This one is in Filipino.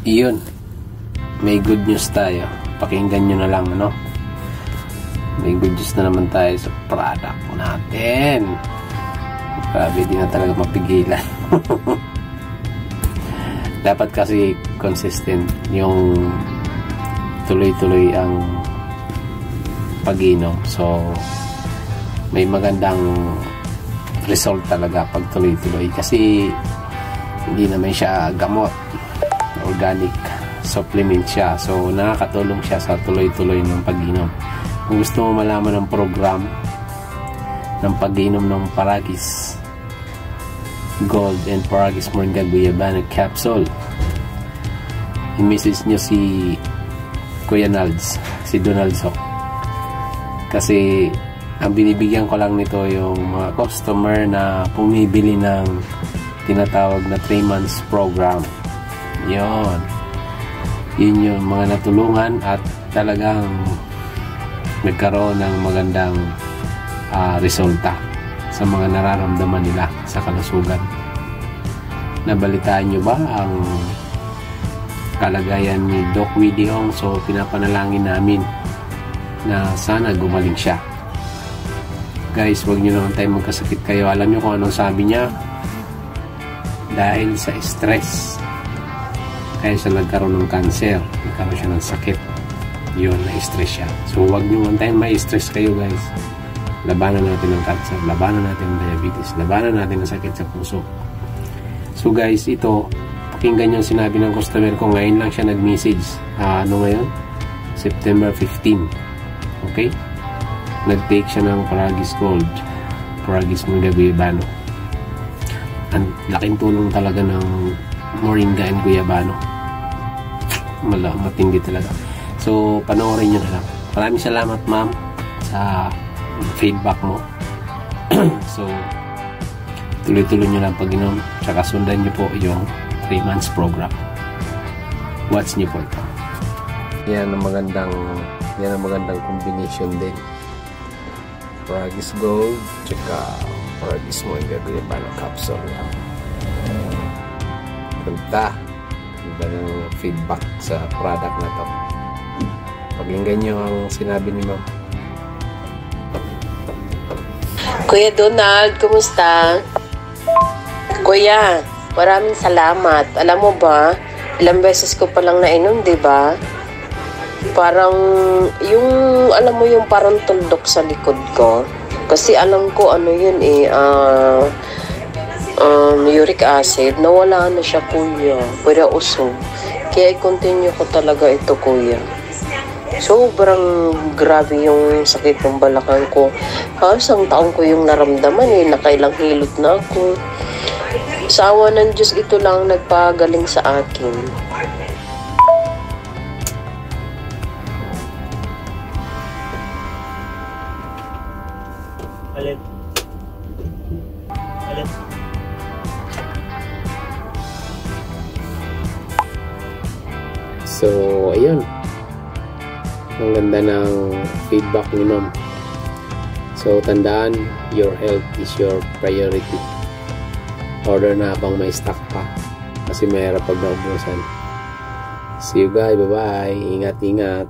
Iyon, may good news tayo. Pakinggan nyo na lang, ano? May good news na naman tayo sa product natin. Grabe, di na talaga mapigilan. Dapat kasi consistent yung tuloy-tuloy ang pag-inom. So may magandang result talaga pag tuloy-tuloy, kasi hindi naman siya gamot, organic supplement siya. So nakakatulong siya sa tuloy-tuloy ng pag-inom. Kung gusto mo malaman ng program ng pag-inom ng Paragis Gold and Paragis Moringa Guyabano Capsule, i-message nyo si Kuya Nalds, si Donaldso, kasi ang binibigyan ko lang nito yung mga customer na pumibili ng tinatawag na 3 months program. Yun yung mga natulungan at talagang nagkaroon ng magandang resulta sa mga nararamdaman nila sa kalusugan. Nabalitaan nyo ba ang kalagayan ni Doc Willie Ong? So pinapanalangin namin na sana gumaling siya. Guys, huwag nyo naman tayo magkasakit kayo. Alam nyo kung anong sabi niya? Dahil sa stress, kaya siya nagkaroon ng cancer, nagkaroon siya ng sakit. Yun, na-stress siya. So huwag nyo naman tayo ma-stress kayo, guys. Labanan natin ang cancer, labanan natin ang diabetes, labanan natin ang sakit sa puso. So guys, ito, pakinggan yung sinabi ng customer ko. Ngayon lang siya nag-message. Ano ngayon? September 15. Okay? Nag-take siya ng Paragis Gold, Paragis Moringa Guyabano. Ang laking tulong talaga ng Moringa and Guyabano. Matindi talaga. So, panoorin nyo na lang. Maraming salamat, ma'am, sa feedback mo. So, tuloy-tuloy nyo lang pag-inom. Tsaka sundan nyo po yung 3 months program. Watch nyo po ito. Yan ang magandang combination din. Paragis Gold, tsaka Paragis Moringa Guyabano Capsule. Ganda ng feedback sa product na to. Pakinggan nyo ang sinabi ni ma'am. Kuya Donald, kumusta? Kuya, maraming salamat. Alam mo ba, ilang beses ko palang nainom, diba? Parang, alam mo yung parang tuldok sa likod ko. Kasi alam ko ano yun uric acid. Nawala na siya, kuya. Pwede usog. Kaya i-continue ko talaga ito, kuya. Sobrang grabe yung sakit ng balakang ko. Isang taon ko yung naramdaman nakailang hilot na ako. Sa awa ng Diyos, ito lang nagpagaling sa akin. So, ayun. Ang ganda ng feedback ni ma'am. So, tandaan, your health is your priority. Order na habang may stock pa. Kasi mahirap pag naubusan. See you guys. Bye-bye. Ingat-ingat.